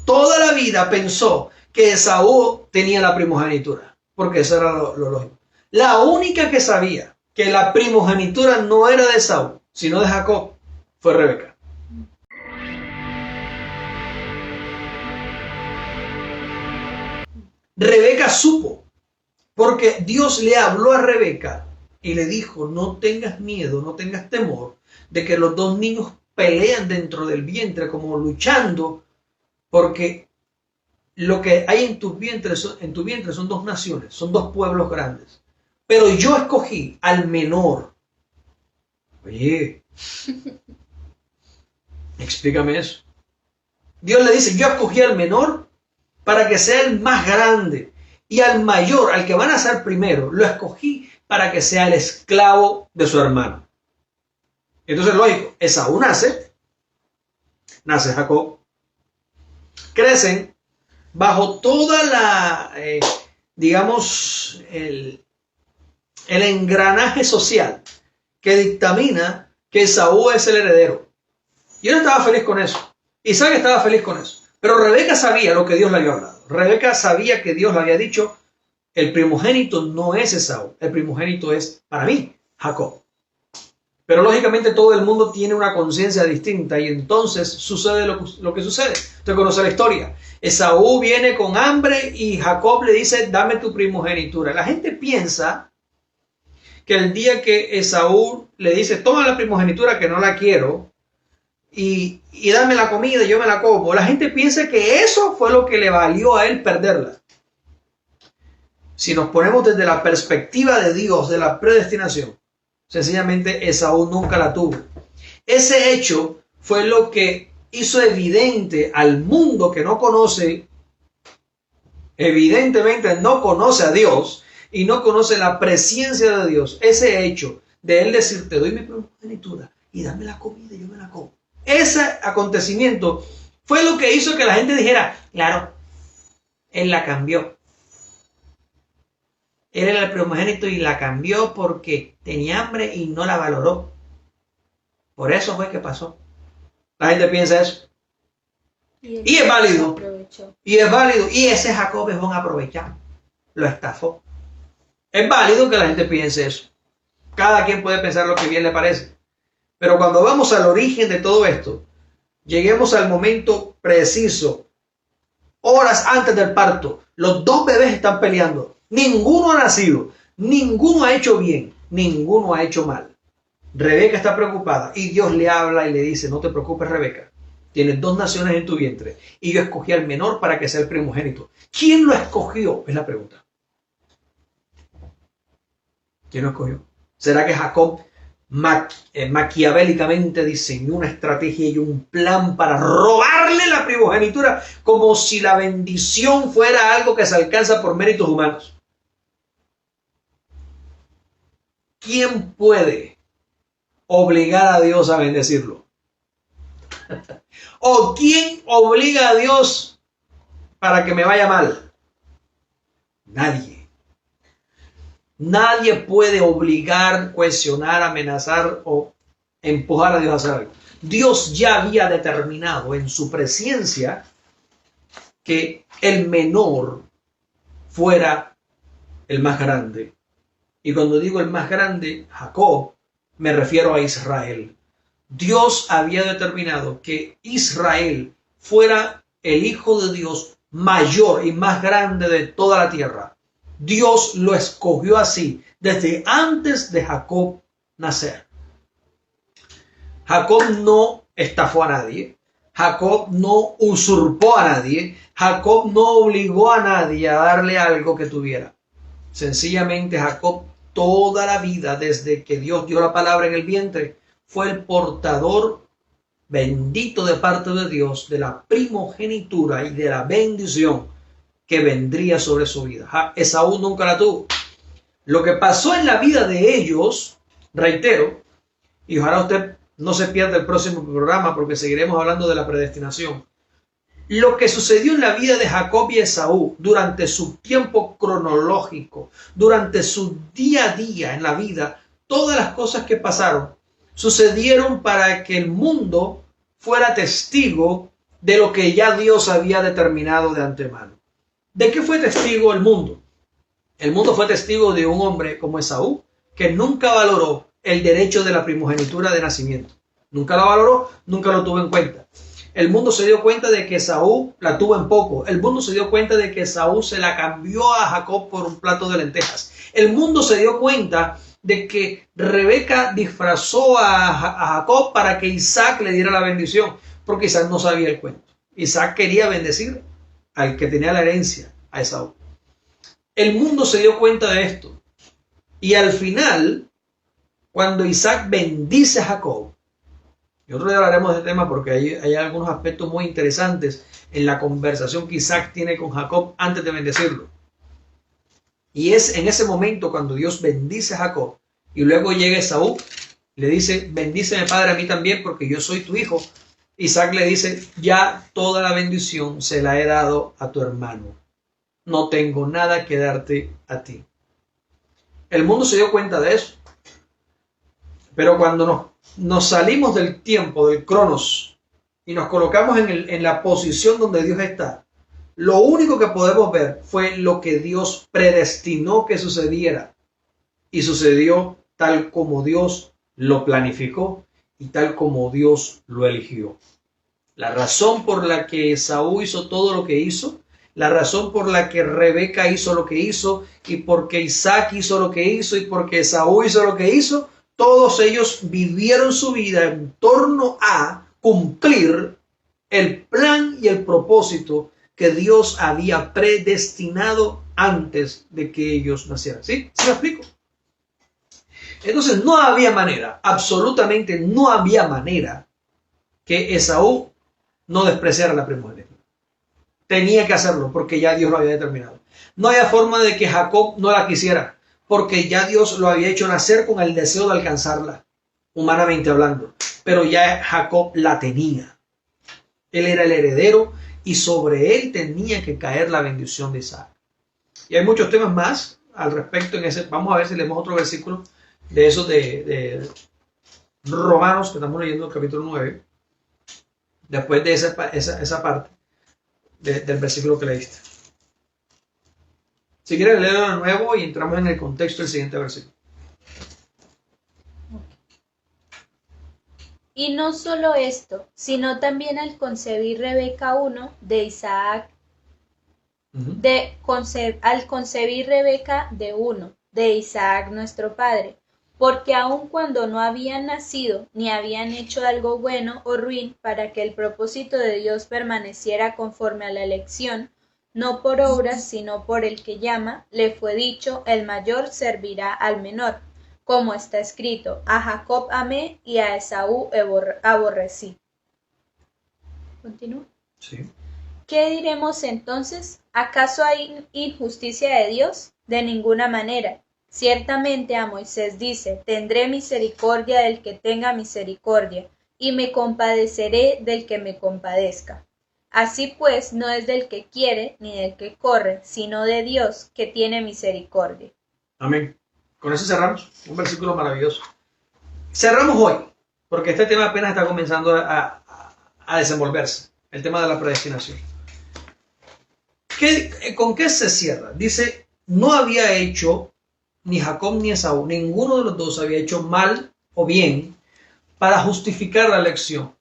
Toda la vida pensó que Esaú tenía la primogenitura, porque eso era lo lógico. La única que sabía que la primogenitura no era de Esaú, sino de Jacob, fue Rebeca. Rebeca supo, porque Dios le habló a Rebeca y le dijo, no tengas miedo, no tengas temor de que los dos niños pelean dentro del vientre como luchando, porque lo que hay en tu vientre son dos naciones, son dos pueblos grandes. Pero yo escogí al menor. Oye, explícame eso. Dios le dice, yo escogí al menor para que sea el más grande. Y al mayor, al que van a ser primero, lo escogí para que sea el esclavo de su hermano. Entonces, lógico, Esaú nace Jacob, crecen bajo toda la, digamos, el engranaje social que dictamina que Esaú es el heredero. Y él estaba feliz con eso. Isaac estaba feliz con eso. Pero Rebeca sabía lo que Dios le había hablado. Rebeca sabía que Dios le había dicho, el primogénito no es Esaú, el primogénito es, para mí, Jacob. Pero lógicamente todo el mundo tiene una conciencia distinta y entonces sucede lo que sucede. Usted conoce la historia. Esaú viene con hambre y Jacob le dice, dame tu primogenitura. La gente piensa que el día que Esaú le dice, toma la primogenitura que no la quiero y dame la comida y yo me la como, la gente piensa que eso fue lo que le valió a él perderla. Si nos ponemos desde la perspectiva de Dios, de la predestinación, sencillamente Esaú nunca la tuvo. Ese hecho fue lo que hizo evidente al mundo que no conoce, evidentemente no conoce a Dios y no conoce la presencia de Dios. Ese hecho de él decir, te doy mi primogenitura y dame la comida y yo me la como. Ese acontecimiento fue lo que hizo que la gente dijera, claro, él la cambió. Él era el primogénito y la cambió porque tenía hambre y no la valoró. Por eso fue que pasó. La gente piensa eso. Y es válido. Y es válido. Y ese Jacob es un aprovechado. Lo estafó. Es válido que la gente piense eso. Cada quien puede pensar lo que bien le parece. Pero cuando vamos al origen de todo esto, lleguemos al momento preciso. Horas antes del parto, los dos bebés están peleando. Ninguno ha nacido, ninguno ha hecho bien, ninguno ha hecho mal. Rebeca está preocupada y Dios le habla y le dice, no te preocupes, Rebeca, tienes dos naciones en tu vientre y yo escogí al menor para que sea el primogénito. ¿Quién lo escogió? Es la pregunta. ¿Quién lo escogió? ¿Será que Jacob maquiavélicamente diseñó una estrategia y un plan para robarle la primogenitura como si la bendición fuera algo que se alcanza por méritos humanos? ¿Quién puede obligar a Dios a bendecirlo? ¿O quién obliga a Dios para que me vaya mal? Nadie. Nadie puede obligar, cuestionar, amenazar o empujar a Dios a hacer algo. Dios ya había determinado en su presencia que el menor fuera el más grande. Y cuando digo el más grande, Jacob, me refiero a Israel. Dios había determinado que Israel fuera el hijo de Dios mayor y más grande de toda la tierra. Dios lo escogió así desde antes de Jacob nacer. Jacob no estafó a nadie. Jacob no usurpó a nadie. Jacob no obligó a nadie a darle algo que tuviera. Sencillamente Jacob toda la vida, desde que Dios dio la palabra en el vientre, fue el portador bendito de parte de Dios de la primogenitura y de la bendición que vendría sobre su vida. Esaú nunca la tuvo. Lo que pasó en la vida de ellos, reitero, y ojalá usted no se pierda el próximo programa porque seguiremos hablando de la predestinación. Lo que sucedió en la vida de Jacob y Esaú durante su tiempo cronológico, durante su día a día en la vida, todas las cosas que pasaron, sucedieron para que el mundo fuera testigo de lo que ya Dios había determinado de antemano. ¿De qué fue testigo el mundo? El mundo fue testigo de un hombre como Esaú, que nunca valoró el derecho de la primogenitura de nacimiento. Nunca lo valoró, nunca lo tuvo en cuenta. El mundo se dio cuenta de que Esaú la tuvo en poco. El mundo se dio cuenta de que Esaú se la cambió a Jacob por un plato de lentejas. El mundo se dio cuenta de que Rebeca disfrazó a Jacob para que Isaac le diera la bendición, porque Isaac no sabía el cuento. Isaac quería bendecir al que tenía la herencia, a Esaú. El mundo se dio cuenta de esto. Y al final, cuando Isaac bendice a Jacob, y otro día hablaremos de este tema porque hay algunos aspectos muy interesantes en la conversación que Isaac tiene con Jacob antes de bendecirlo. Y es en ese momento cuando Dios bendice a Jacob y luego llega Esaú, le dice, bendíceme Padre a mí también porque yo soy tu hijo. Isaac le dice, ya toda la bendición se la he dado a tu hermano. No tengo nada que darte a ti. El mundo se dio cuenta de eso. Pero cuando nos salimos del tiempo, del cronos, y nos colocamos en la posición donde Dios está, lo único que podemos ver fue lo que Dios predestinó que sucediera. Y sucedió tal como Dios lo planificó y tal como Dios lo eligió. La razón por la que Esaú hizo todo lo que hizo, la razón por la que Rebeca hizo lo que hizo, y porque Isaac hizo lo que hizo, y porque Esaú hizo lo que hizo, todos ellos vivieron su vida en torno a cumplir el plan y el propósito que Dios había predestinado antes de que ellos nacieran. ¿Sí? ¿Sí me explico? Entonces no había manera, absolutamente no había manera que Esaú no despreciara la primogenitura. Tenía que hacerlo porque ya Dios lo había determinado. No había forma de que Jacob no la quisiera porque ya Dios lo había hecho nacer con el deseo de alcanzarla, humanamente hablando. Pero ya Jacob la tenía. Él era el heredero y sobre él tenía que caer la bendición de Isaac. Y hay muchos temas más al respecto en ese. Vamos a ver si leemos otro versículo de esos de Romanos, que estamos leyendo el capítulo 9, después de esa parte del versículo que leíste. Si quieres leerlo de nuevo y entramos en el contexto del siguiente versículo. Y no solo esto, sino también al concebir Rebeca uno de Isaac, al concebir Rebeca de uno de Isaac nuestro padre, porque aun cuando no habían nacido ni habían hecho algo bueno o ruin para que el propósito de Dios permaneciera conforme a la elección, no por obras sino por el que llama, le fue dicho, el mayor servirá al menor. Como está escrito, a Jacob amé y a Esaú aborrecí. ¿Continúa? Sí. ¿Qué diremos entonces? ¿Acaso hay injusticia de Dios? De ninguna manera. Ciertamente a Moisés dice, tendré misericordia del que tenga misericordia, y me compadeceré del que me compadezca. Así pues, no es del que quiere ni del que corre, sino de Dios que tiene misericordia. Amén. Con eso cerramos. Un versículo maravilloso. Cerramos hoy, porque este tema apenas está comenzando a desenvolverse. El tema de la predestinación. ¿Con qué se cierra? Dice, no había hecho ni Jacob ni Esaú, ninguno de los dos había hecho mal o bien para justificar la elección.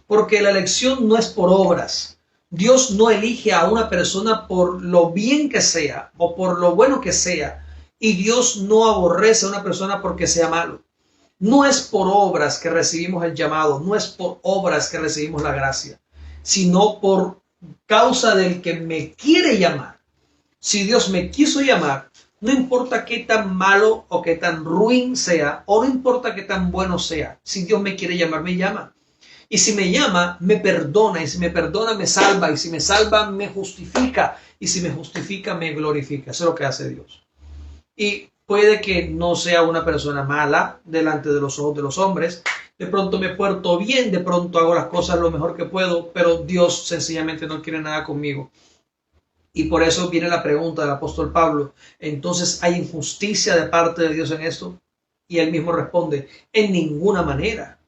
Porque la elección no es por obras. Dios no elige a una persona por lo bien que sea o por lo bueno que sea. Y Dios no aborrece a una persona porque sea malo. No es por obras que recibimos el llamado, no es por obras que recibimos la gracia, sino por causa del que me quiere llamar. Si Dios me quiso llamar, no importa qué tan malo o qué tan ruin sea, o no importa qué tan bueno sea, si Dios me quiere llamar, me llama. Y si me llama, me perdona, y si me perdona, me salva, y si me salva, me justifica, y si me justifica, me glorifica. Eso es lo que hace Dios. Y puede que no sea una persona mala delante de los ojos de los hombres. De pronto me porto bien, de pronto hago las cosas lo mejor que puedo, pero Dios sencillamente no quiere nada conmigo. Y por eso viene la pregunta del apóstol Pablo. Entonces, ¿hay injusticia de parte de Dios en esto? Y él mismo responde, en ninguna manera.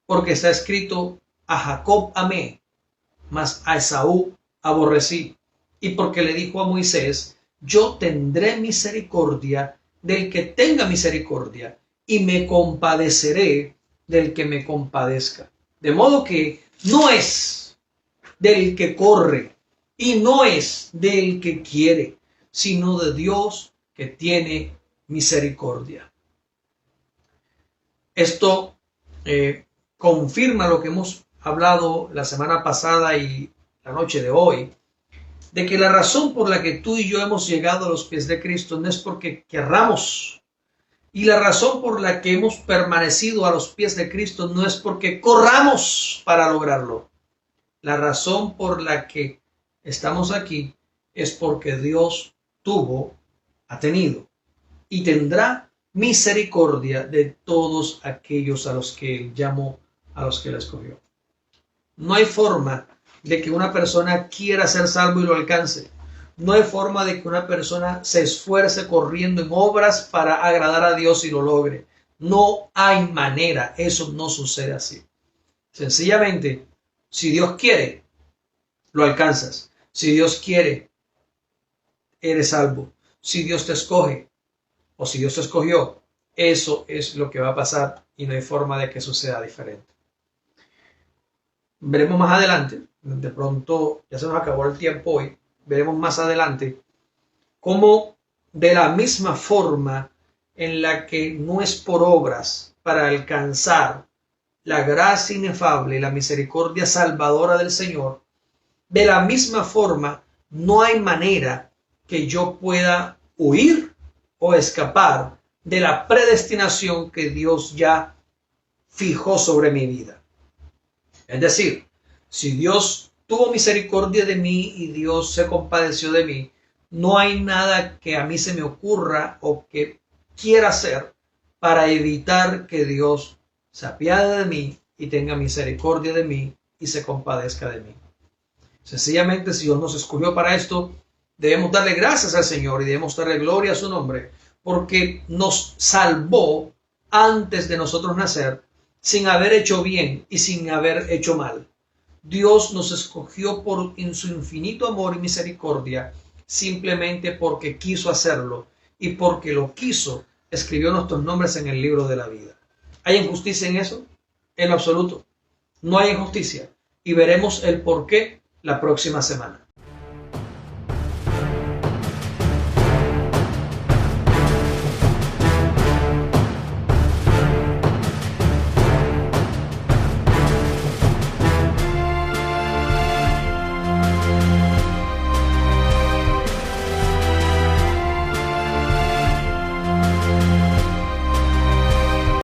Porque está escrito, a Jacob amé mas a Esaú aborrecí. Y porque le dijo a Moisés, yo tendré misericordia del que tenga misericordia, y me compadeceré del que me compadezca. De modo que no es del que corre y no es del que quiere, sino de Dios que tiene misericordia. Esto confirma lo que hemos hablado la semana pasada y la noche de hoy, de que la razón por la que tú y yo hemos llegado a los pies de Cristo no es porque querramos, y la razón por la que hemos permanecido a los pies de Cristo no es porque corramos para lograrlo. La razón por la que estamos aquí es porque Dios ha tenido y tendrá misericordia de todos aquellos a los que Él llamó, a los que Él escogió. No hay forma de que una persona quiera ser salvo y lo alcance. No hay forma de que una persona se esfuerce corriendo en obras para agradar a Dios y lo logre. No hay manera, eso no sucede así. Sencillamente, si Dios quiere, lo alcanzas. Si Dios quiere, eres salvo. Si Dios te escoge o si Dios te escogió, eso es lo que va a pasar y no hay forma de que suceda diferente. Veremos más adelante, de pronto ya se nos acabó el tiempo hoy, veremos más adelante cómo de la misma forma en la que no es por obras para alcanzar la gracia inefable y la misericordia salvadora del Señor, de la misma forma no hay manera que yo pueda huir o escapar de la predestinación que Dios ya fijó sobre mi vida. Es decir, si Dios tuvo misericordia de mí y Dios se compadeció de mí, no hay nada que a mí se me ocurra o que quiera hacer para evitar que Dios se apiade de mí y tenga misericordia de mí y se compadezca de mí. Sencillamente, si Dios nos escogió para esto, debemos darle gracias al Señor y debemos darle gloria a su nombre, porque nos salvó antes de nosotros nacer, sin haber hecho bien y sin haber hecho mal. Dios nos escogió en su infinito amor y misericordia, simplemente porque quiso hacerlo y porque lo quiso, escribió nuestros nombres en el libro de la vida. ¿Hay injusticia en eso? En lo absoluto. No hay injusticia. Y veremos el por qué la próxima semana.